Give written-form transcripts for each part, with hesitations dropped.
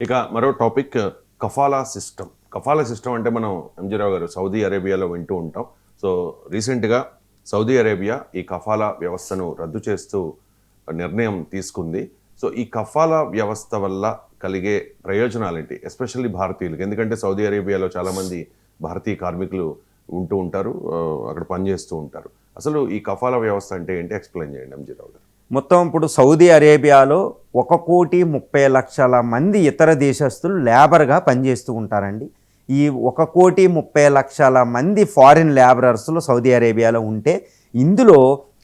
ఇక మరో topic కఫాలా system. కఫాలా system అంటే మనం ఎంజీరావు గారు సౌదీ అరేబియాలో వింటూ ఉంటాం. సో రీసెంట్గా సౌదీ అరేబియా ఈ కఫాలా వ్యవస్థను రద్దు చేస్తూ నిర్ణయం తీసుకుంది. సో ఈ కఫాలా వ్యవస్థ వల్ల కలిగే ప్రయోజనాలేంటి, ఎస్పెషల్లీ భారతీయులకు? ఎందుకంటే సౌదీ అరేబియాలో చాలామంది భారతీయ కార్మికులు ఉంటూ ఉంటారు, అక్కడ పనిచేస్తూ ఉంటారు. అసలు ఈ కఫాలా వ్యవస్థ అంటే ఏంటి, ఎక్స్ప్లెయిన్ చేయండి ఎంజీరావు గారు. మొత్తం ఇప్పుడు సౌదీ అరేబియాలో 1,30,00,000 మంది ఇతర దేశస్తులు లేబర్గా పనిచేస్తూ ఉంటారండి. ఈ 1,30,00,000 మంది ఫారిన్ లేబరర్స్లో సౌదీ అరేబియాలో ఉంటే ఇందులో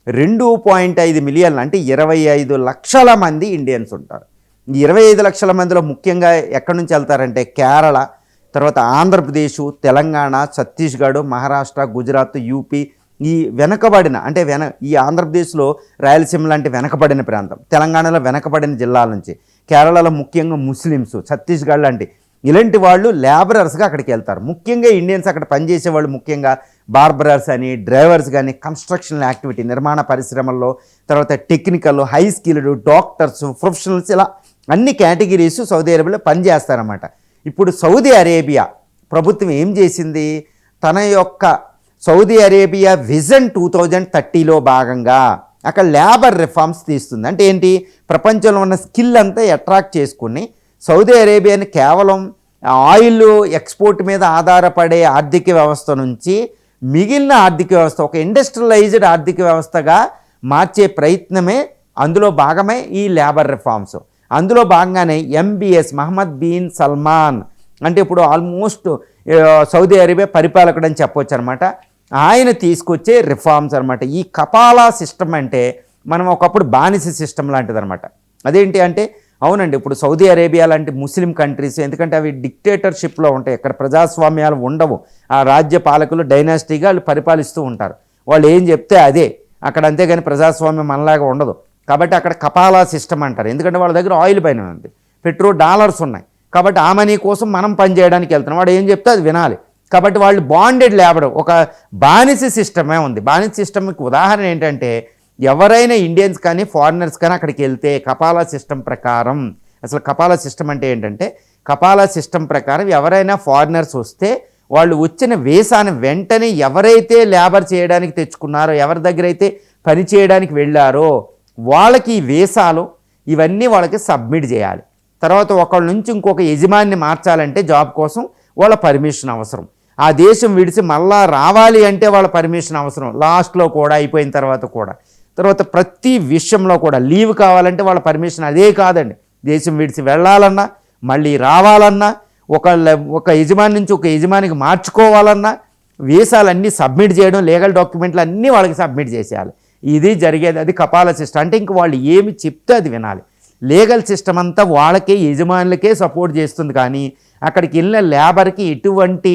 2.5 మిలియన్లు అంటే 25 లక్షల మంది ఇండియన్స్ ఉంటారు. ఈ 25 లక్షల మందిలో ముఖ్యంగా ఎక్కడి నుంచి వెళ్తారంటే కేరళ, తర్వాత ఆంధ్రప్రదేశ్, తెలంగాణ, ఛత్తీస్గఢ్, మహారాష్ట్ర, గుజరాత్, యూపీ, ఈ వెనకబడిన అంటే ఈ ఆంధ్రప్రదేశ్లో రాయలసీమ లాంటి వెనకబడిన ప్రాంతం, తెలంగాణలో వెనకబడిన జిల్లాల నుంచి, కేరళలో ముఖ్యంగా ముస్లిమ్స్, ఛత్తీస్గఢ్ లాంటి ఇలాంటి వాళ్ళు లేబరర్స్గా అక్కడికి వెళ్తారు. ముఖ్యంగా ఇండియన్స్ అక్కడ పనిచేసే వాళ్ళు ముఖ్యంగా బార్బరర్స్ అని, డ్రైవర్స్ కానీ, కన్స్ట్రక్షన్ యాక్టివిటీ నిర్మాణ పరిశ్రమల్లో, తర్వాత technical, high skilled, doctors, professionals, ఇలా అన్ని కేటగిరీస్ సౌదీ అరేబియాలో పనిచేస్తారన్నమాట. ఇప్పుడు సౌదీ అరేబియా ప్రభుత్వం ఏం చేసింది, తన యొక్క సౌదీ అరేబియా విజన్ 2030లో భాగంగా అక్కడ లేబర్ రిఫార్మ్స్ తీస్తుంది. అంటే ఏంటి, ప్రపంచంలో ఉన్న స్కిల్ అంతా అట్రాక్ట్ చేసుకుని సౌదీ అరేబియాని కేవలం ఆయిల్ ఎక్స్పోర్ట్ మీద ఆధారపడే ఆర్థిక వ్యవస్థ నుంచి మిగిలిన ఆర్థిక వ్యవస్థ, ఒక ఇండస్ట్రియలైజ్డ్ ఆర్థిక వ్యవస్థగా మార్చే ప్రయత్నమే అందులో భాగమే ఈ లేబర్ రిఫార్మ్స్. అందులో భాగంగానే MBS మహమ్మద్ బిన్ సల్మాన్ అంటే ఇప్పుడు ఆల్మోస్ట్ సౌదీ అరేబియా పరిపాలకుడు అని చెప్పొచ్చు అనమాట. ఆయన తీసుకొచ్చే రిఫార్మ్స్ అనమాట. ఈ కపాలా సిస్టమ్ అంటే మనం ఒకప్పుడు బానిస సిస్టమ్ లాంటిది అనమాట. అదేంటి అంటే, అవునండి, ఇప్పుడు సౌదీ అరేబియా లాంటి ముస్లిం కంట్రీస్, ఎందుకంటే అవి డిక్టేటర్షిప్లో ఉంటాయి, ఇక్కడ ప్రజాస్వామ్యాలు ఉండవు, ఆ రాజ్య పాలకులు డైనాసిటీగా వాళ్ళు పరిపాలిస్తూ ఉంటారు, వాళ్ళు ఏం చెప్తే అదే అక్కడ, అంతేగాని ప్రజాస్వామ్యం మనలాగా ఉండదు. కాబట్టి అక్కడ కపాలా సిస్టమ్ అంటారు. ఎందుకంటే వాళ్ళ దగ్గర ఆయిల్ పైన ఉంది, డాలర్స్ ఉన్నాయి, కాబట్టి ఆ మనీ కోసం మనం పని చేయడానికి వెళ్తున్నాం, వాడు ఏం చెప్తే అది వినాలి. కాబట్టి వాళ్ళు బాండెడ్ లేబర్, ఒక బానిస సిస్టమే ఉంది. బానిస సిస్టమ్కి ఉదాహరణ ఏంటంటే, ఎవరైనా ఇండియన్స్ కానీ ఫారినర్స్ కానీ అక్కడికి వెళ్తే కపాలా సిస్టమ్ ప్రకారం, అసలు కపాలా సిస్టమ్ అంటే ఏంటంటే, కపాలా సిస్టమ్ ప్రకారం ఎవరైనా ఫారినర్స్ వస్తే వాళ్ళు వచ్చిన వీసాను వెంటనే ఎవరైతే లేబర్ చేయడానికి తెచ్చుకున్నారో, ఎవరి దగ్గర అయితే పని చేయడానికి వెళ్ళారో వాళ్ళకి ఈ వీసాలు ఇవన్నీ వాళ్ళకి సబ్మిట్ చేయాలి. తర్వాత ఒకళ్ళ నుంచి ఇంకొక యజమానిని మార్చాలంటే జాబ్ కోసం వాళ్ళ పర్మిషన్ అవసరం. ఆ దేశం విడిచి మళ్ళా రావాలి అంటే వాళ్ళ పర్మిషన్ అవసరం, లాస్ట్లో కూడా, అయిపోయిన తర్వాత కూడా. తర్వాత ప్రతి విషయంలో కూడా లీవ్ కావాలంటే వాళ్ళ పర్మిషన్. అదే కాదండి, దేశం విడిచి వెళ్ళాలన్నా, మళ్ళీ రావాలన్నా, ఒక యజమాని నుంచి ఒక యజమానికి మార్చుకోవాలన్నా వీసాలన్నీ సబ్మిట్ చేయడం, లీగల్ డాక్యుమెంట్లు అన్నీ వాళ్ళకి సబ్మిట్ చేసేయాలి. ఇది జరిగేది, అది కపాలా సిస్టమ్. అంటే ఇంక వాళ్ళు ఏమి చెప్తే అది వినాలి. లీగల్ సిస్టమ్ అంతా వాళ్ళకే, యజమానులకే సపోర్ట్ చేస్తుంది, కానీ అక్కడికి వెళ్ళిన లేబర్కి ఎటువంటి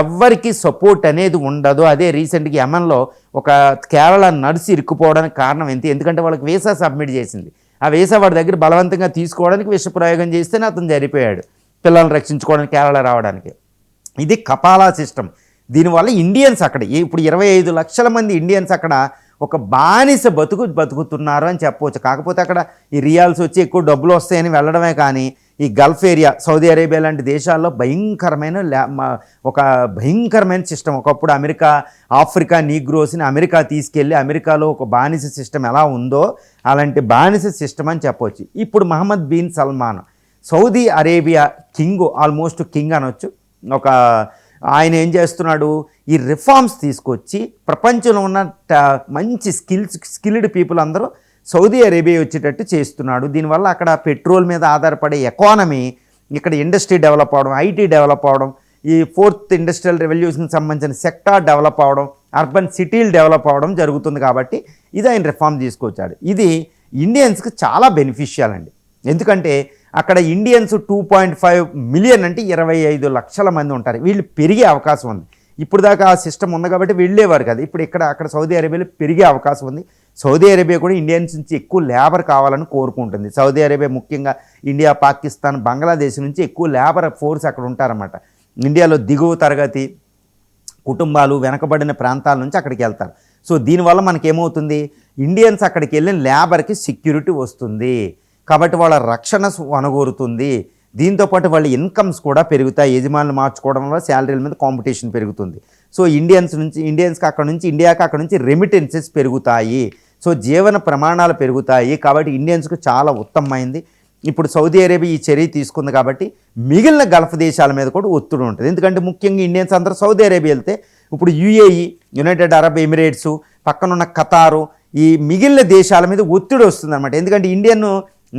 ఎవ్వరికి సపోర్ట్ అనేది ఉండదు. అదే రీసెంట్గా యమన్లో ఒక కేరళ నర్సు ఇరుక్కుపోవడానికి కారణం ఏంటి, ఎందుకంటే వాళ్ళకి వీసా సబ్మిట్ చేసింది, ఆ వీసా వాడి దగ్గర బలవంతంగా తీసుకోవడానికి విషప్రయోగం చేస్తేనే అతను చనిపోయాడు, పిల్లల్ని రక్షించుకోవడానికి కేరళ రావడానికి. ఇది కపాలా సిస్టమ్. దీనివల్ల ఇండియన్స్ అక్కడ ఇప్పుడు 25 లక్షల మంది ఇండియన్స్ అక్కడ ఒక బానిస బతుకుతున్నారు అని చెప్పవచ్చు. కాకపోతే అక్కడ ఈ రియాల్స్ వచ్చి ఎక్కువ డబ్బులు వస్తాయని వెళ్ళడమే కానీ, ఈ గల్ఫ్ ఏరియా, సౌదీ అరేబియా లాంటి దేశాల్లో భయంకరమైన సిస్టమ్. ఒకప్పుడు అమెరికా ఆఫ్రికా నీగ్రోస్ని అమెరికా తీసుకెళ్ళి అమెరికాలో ఒక బానిస సిస్టమ్ ఎలా ఉందో అలాంటి బానిస సిస్టమ్ అని చెప్పవచ్చు. ఇప్పుడు Mohammed bin Salman Saudi Arabia king, almost king అనొచ్చు. ఆయన ఏం చేస్తున్నాడు, ఈ రిఫార్మ్స్ తీసుకొచ్చి ప్రపంచంలో ఉన్న మంచి స్కిల్డ్ పీపుల్ అందరూ సౌదీ అరేబియా వచ్చేటట్టు చేస్తున్నాడు. దీనివల్ల అక్కడ పెట్రోల్ మీద ఆధారపడే ఎకానమీ, ఇక్కడ ఇండస్ట్రీ డెవలప్ అవడం, ఐటీ డెవలప్ అవడం, ఈ 4th ఇండస్ట్రియల్ రెవల్యూషన్కి సంబంధించిన సెక్టార్ డెవలప్ అవడం, అర్బన్ సిటీలు డెవలప్ అవడం జరుగుతుంది. కాబట్టి ఇది ఆయన రిఫార్మ్ తీసుకొచ్చాడు. ఇది ఇండియన్స్కి చాలా బెనిఫిషియల్ అండి. ఎందుకంటే అక్కడ ఇండియన్స్ 2.5 మిలియన్ అంటే 25 లక్షల మంది ఉంటారు. వీళ్ళు పెరిగే అవకాశం ఉంది. ఇప్పుడు దాకా ఆ సిస్టమ్ ఉంది కాబట్టి వెళ్ళేవారు కదా, ఇప్పుడు అక్కడ సౌదీ అరేబియాలో పెరిగే అవకాశం ఉంది. సౌదీ అరేబియా కూడా ఇండియన్స్ నుంచి ఎక్కువ లేబర్ కావాలని కోరుకుంటుంది. సౌదీ అరేబియా ముఖ్యంగా ఇండియా, పాకిస్తాన్, బంగ్లాదేశ్ నుంచి ఎక్కువ లేబర్ ఫోర్స్ అక్కడ ఉంటారన్నమాట. ఇండియాలో దిగువ తరగతి కుటుంబాలు, వెనకబడిన ప్రాంతాల నుంచి అక్కడికి వెళ్తారు. సో దీనివల్ల మనకేమవుతుంది, ఇండియన్స్ అక్కడికి వెళ్ళిన లేబర్కి సెక్యూరిటీ వస్తుంది, కాబట్టి వాళ్ళ రక్షణ వనగోరుతుంది. దీంతోపాటు వాళ్ళ ఇన్కమ్స్ కూడా పెరుగుతాయి. యజమానులు మార్చుకోవడం వల్ల శాలరీల మీద కాంపిటీషన్ పెరుగుతుంది. సో ఇండియన్స్కి అక్కడ నుంచి ఇండియాకి అక్కడ నుంచి రెమిటెన్సెస్ పెరుగుతాయి. సో జీవన ప్రమాణాలు పెరుగుతాయి. కాబట్టి ఇండియన్స్కు చాలా ఉత్తమమైంది. ఇప్పుడు సౌదీ అరేబియా ఈ చర్య తీసుకుంది కాబట్టి మిగిలిన గల్ఫ్ దేశాల మీద కూడా ఒత్తిడి ఉంటుంది. ఎందుకంటే ముఖ్యంగా ఇండియన్స్ అందరూ సౌదీ అరేబియా వెళ్తే ఇప్పుడు యుఏఈ, యునైటెడ్ అరబ్ ఎమిరేట్స్, పక్కనున్న ఖతారు, ఈ మిగిలిన దేశాల మీద ఒత్తిడి వస్తుంది అనమాట. ఎందుకంటే ఇండియన్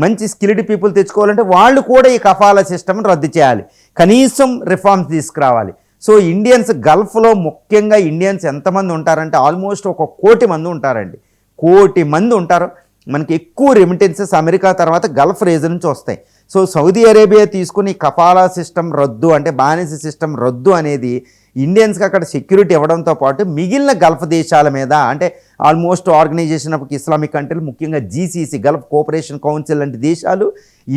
మంచి స్కిల్డ్ పీపుల్ తెచ్చుకోవాలంటే వాళ్ళు కూడా ఈ కఫాలా సిస్టమ్ని రద్దు చేయాలి, కనీసం రిఫార్మ్స్ తీసుకురావాలి. సో ఇండియన్స్ గల్ఫ్లో ముఖ్యంగా ఇండియన్స్ ఎంతమంది ఉంటారంటే ఆల్మోస్ట్ 1 కోటి మంది ఉంటారండి. 1 కోటి మంది ఉంటారు. మనకి ఎక్కువ రెమిటెన్సెస్ అమెరికా తర్వాత గల్ఫ్ రీజన్ నుంచి వస్తాయి. సో సౌదీ అరేబియా తీసుకుని కఫాలా సిస్టమ్ రద్దు అంటే బానిస సిస్టమ్ రద్దు అనేది ఇండియన్స్కి అక్కడ సెక్యూరిటీ ఇవ్వడంతో పాటు మిగిలిన గల్ఫ్ దేశాల మీద అంటే ఆల్మోస్ట్ ఆర్గనైజేషన్ ఆఫ్ ఇస్లామిక్ కంట్రీలు ముఖ్యంగా జీసీసీ గల్ఫ్ కోఆపరేషన్ కౌన్సిల్ లాంటి దేశాలు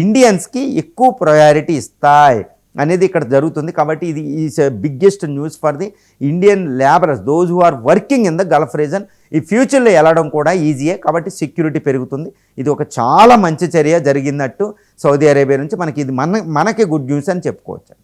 ఇండియన్స్కి ఎక్కువ ప్రయారిటీ ఇస్తాయి అనేది ఇక్కడ జరుగుతుంది. కాబట్టి ఇది is biggest news for the Indian labourers, those who are working in the Gulf region. ఈ ఫ్యూచర్లో వెళ్ళడం కూడా ఈజీయే. కాబట్టి సెక్యూరిటీ పెరుగుతుంది. ఇది ఒక చాలా మంచి చర్య జరిగినట్టు సౌదీ అరేబియా నుంచి మనకి ఇది మనకి గుడ్ న్యూస్ అని చెప్పుకోవచ్చు.